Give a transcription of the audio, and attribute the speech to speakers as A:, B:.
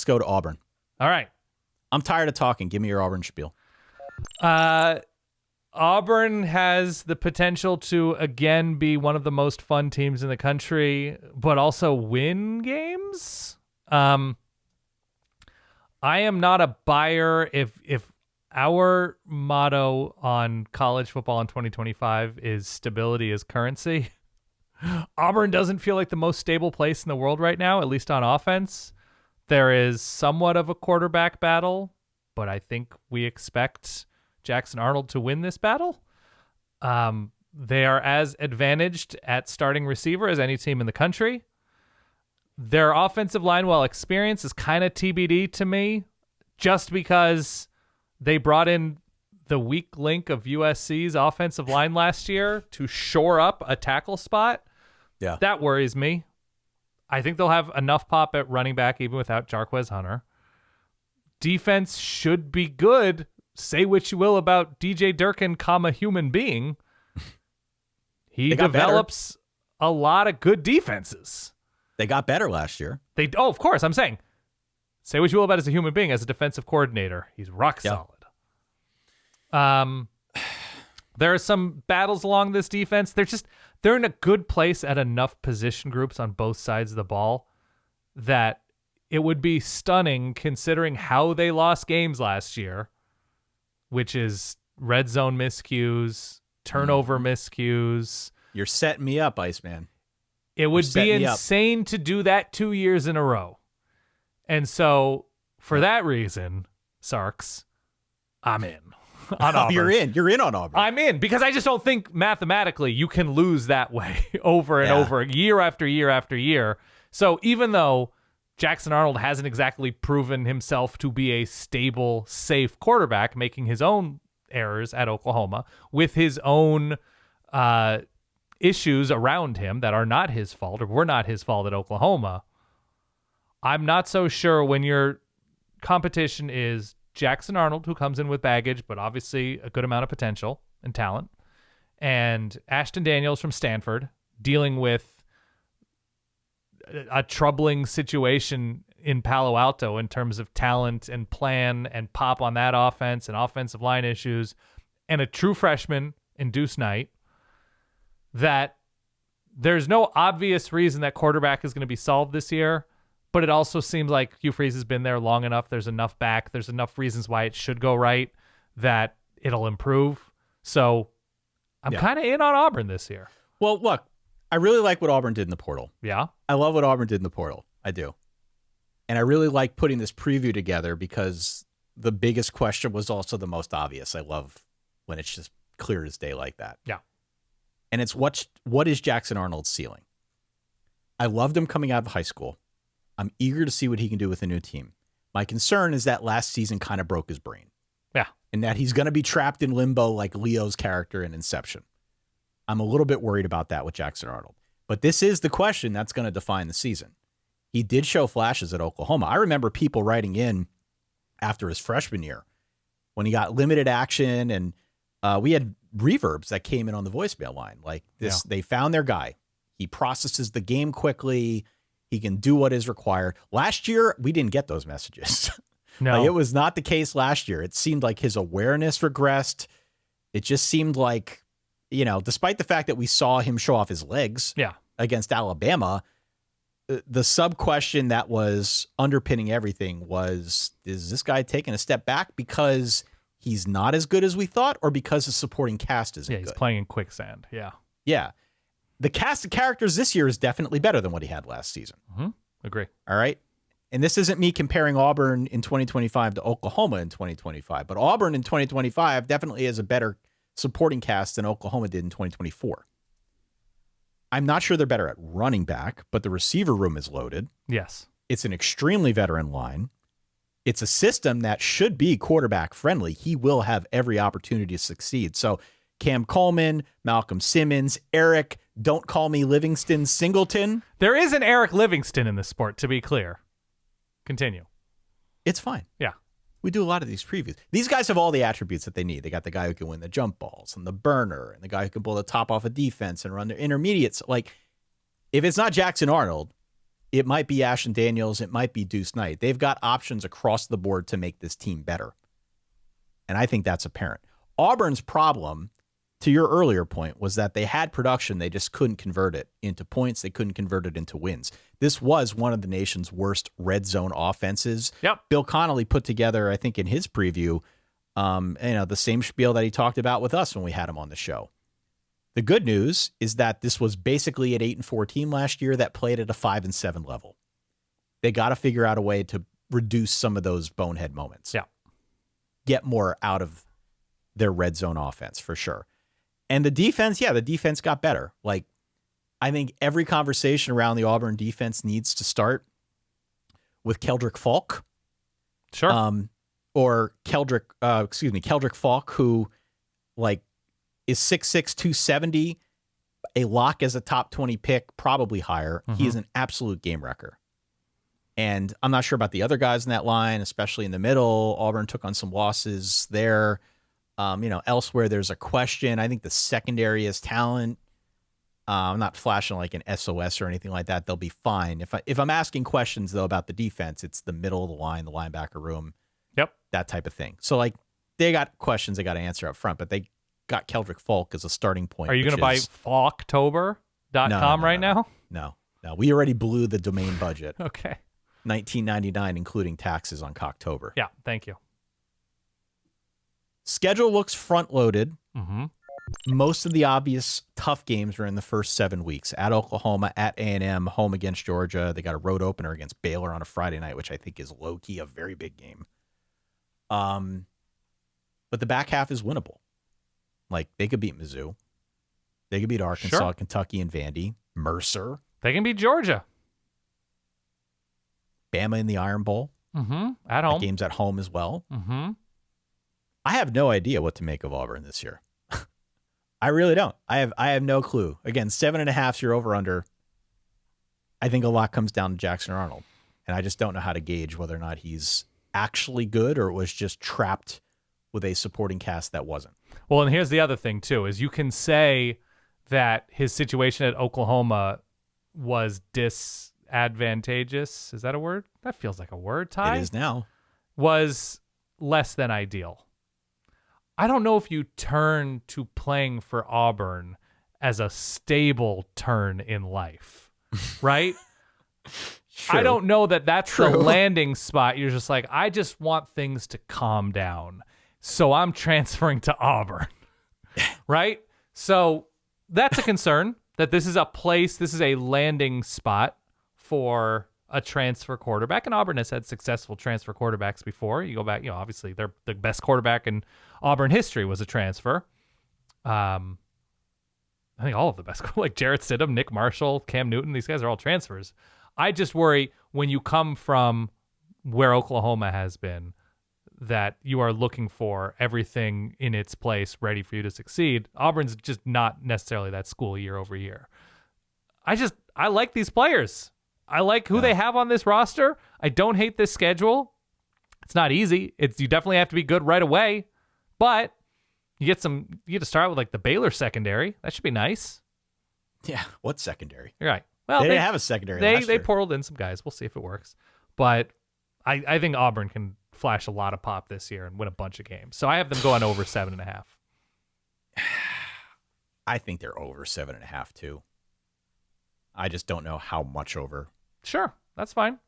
A: Let's go to Auburn.
B: All right.
A: I'm tired of talking. Give me your Auburn spiel.
B: Auburn has the potential to, again, be one of the most fun teams in the country, but also win games. I am not a buyer if our motto on college football in 2025 is stability is currency. Auburn doesn't feel like the most stable place in the world right now, at least on offense. There is somewhat of a quarterback battle, but I think we expect Jackson Arnold to win this battle. They are as advantaged at starting receiver as any team in the country. Their offensive line, while experienced, is kind of TBD to me, just because they brought in the weak link of USC's offensive line last year to shore up a tackle spot.
A: Yeah.
B: That worries me. I think they'll have enough pop at running back even without Jarquez Hunter. Defense should be good. Say what you will about DJ Durkin, human being. He develops a lot of good defenses.
A: They got better last year.
B: Of course, I'm saying. Say what you will about as a human being, as a defensive coordinator. He's rock solid. There are some battles along this defense. They're in a good place at enough position groups on both sides of the ball that it would be stunning considering how they lost games last year, which is red zone miscues, turnover miscues.
A: You're setting me up, Iceman.
B: It would be insane to do that 2 years in a row. And so, for that reason, Sarks, I'm in on Auburn.
A: You're in on Auburn.
B: I'm in, because I just don't think mathematically you can lose that way over and over, year after year after year. So even though Jackson Arnold hasn't exactly proven himself to be a stable, safe quarterback, making his own errors at Oklahoma with his own issues around him that are not his fault or were not his fault at Oklahoma, I'm not so sure when your competition is Jackson Arnold, who comes in with baggage, but obviously a good amount of potential and talent, and Ashton Daniels from Stanford, dealing with a troubling situation in Palo Alto in terms of talent and plan and pop on that offense and offensive line issues, and a true freshman in Deuce Knight, that there's no obvious reason that quarterback is going to be solved this year. But it also seems like Hugh Freeze has been there long enough. There's enough back. There's enough reasons why it should go right that it'll improve. So I'm kind of in on Auburn this year.
A: Well, look, I really like what Auburn did in the portal.
B: Yeah.
A: I love what Auburn did in the portal. I do. And I really like putting this preview together because the biggest question was also the most obvious. I love when it's just clear as day like that.
B: Yeah.
A: And it's what is Jackson Arnold's ceiling? I loved him coming out of high school. I'm eager to see what he can do with a new team. My concern is that last season kind of broke his brain.
B: Yeah.
A: And that he's going to be trapped in limbo like Leo's character in Inception. I'm a little bit worried about that with Jackson Arnold. But this is the question that's going to define the season. He did show flashes at Oklahoma. I remember people writing in after his freshman year when he got limited action, and we had reverbs that came in on the voicemail line. Like this, They found their guy. He processes the game quickly. He can do what is required. Last year, we didn't get those messages.
B: No.
A: It was not the case last year. It seemed like his awareness regressed. It just seemed like, despite the fact that we saw him show off his legs against Alabama, the sub-question that was underpinning everything was, is this guy taking a step back because he's not as good as we thought, or because his supporting cast isn't good?
B: Yeah, he's playing in quicksand. Yeah.
A: Yeah. The cast of characters this year is definitely better than what he had last season.
B: Mm-hmm. Agree.
A: All right. And this isn't me comparing Auburn in 2025 to Oklahoma in 2025, but Auburn in 2025 definitely has a better supporting cast than Oklahoma did in 2024. I'm not sure they're better at running back, but the receiver room is loaded.
B: Yes.
A: It's an extremely veteran line. It's a system that should be quarterback friendly. He will have every opportunity to succeed. So Cam Coleman, Malcolm Simmons, Eric, don't call me Livingston Singleton.
B: There is an Eric Livingston in this sport, to be clear. Continue.
A: It's fine.
B: Yeah.
A: We do a lot of these previews. These guys have all the attributes that they need. They got the guy who can win the jump balls and the burner and the guy who can pull the top off a defense and run their intermediates. Like, if it's not Jackson Arnold, It might be Ashton Daniels. It might be Deuce Knight. They've got options across the board to make this team better. And I think that's apparent. Auburn's problem, to your earlier point, was that they had production. They just couldn't convert it into points. They couldn't convert it into wins. This was one of the nation's worst red zone offenses.
B: Yep.
A: Bill Connolly put together, I think in his preview, the same spiel that he talked about with us when we had him on the show. The good news is that this was basically an 8-4 team last year that played at a 5-7 level. They got to figure out a way to reduce some of those bonehead moments.
B: Yeah.
A: Get more out of their red zone offense for sure. And the defense, the defense got better. Like, I think every conversation around the Auburn defense needs to start with Keldrick Falk.
B: Sure.
A: Or Keldrick Falk, who is 6'6", 270, a lock as a top 20 pick, probably higher.
B: Mm-hmm.
A: He is an absolute game wrecker. And I'm not sure about the other guys in that line, especially in the middle. Auburn took on some losses there. Elsewhere there's a question. I think the secondary is talent. I'm not flashing like an SOS or anything like that. They'll be fine. If I'm asking questions though about the defense, it's the middle of the line, the linebacker room.
B: Yep.
A: That type of thing. So they got questions they got to answer up front, but they got Keldrick Falk as a starting point.
B: Are you going to buy Falktober.com right now?
A: No. We already blew the domain budget.
B: Okay.
A: $19.99, including taxes on Cocktober.
B: Yeah, thank you.
A: Schedule looks front-loaded.
B: Mm-hmm.
A: Most of the obvious tough games are in the first 7 weeks. At Oklahoma, at A&M, home against Georgia. They got a road opener against Baylor on a Friday night, which I think is low-key a very big game. But the back half is winnable. They could beat Mizzou. They could beat Arkansas,
B: sure.
A: Kentucky, and Vandy. Mercer.
B: They can beat Georgia.
A: Bama in the Iron Bowl.
B: Mm-hmm. At home.
A: That game's at home as well.
B: Mm-hmm.
A: I have no idea what to make of Auburn this year. I really don't. I have no clue. Again, 7.5 year over under. I think a lot comes down to Jackson Arnold. And I just don't know how to gauge whether or not he's actually good or was just trapped with a supporting cast that wasn't.
B: Well, and here's the other thing, too, is you can say that his situation at Oklahoma was disadvantageous. Is that a word? That feels like a word, Ty.
A: It is now.
B: Was less than ideal. I don't know if you turn to playing for Auburn as a stable turn in life, right?
A: True.
B: I don't know that that's
A: True.
B: the landing spot. You're just like, I just want things to calm down. So I'm transferring to Auburn, right? So that's a concern that this is a place, this is a landing spot for a transfer quarterback. And Auburn has had successful transfer quarterbacks before. You go back, obviously they're the best quarterback in Auburn history was a transfer. I think all of the best, like Jarrett Stidham, Nick Marshall, Cam Newton, these guys are all transfers. I just worry when you come from where Oklahoma has been, that you are looking for everything in its place ready for you to succeed. Auburn's just not necessarily that school year over year. I like these players. I like who they have on this roster. I don't hate this schedule. It's not easy. You definitely have to be good right away, but you get to start with the Baylor secondary. That should be nice.
A: Yeah. What secondary?
B: You're right. Well,
A: they didn't have a secondary last
B: They
A: year.
B: portaled in some guys. We'll see if it works. But I think Auburn can flash a lot of pop this year and win a bunch of games. So I have them going over 7.5.
A: I think they're over 7.5 too. I just don't know how much over.
B: Sure, that's fine.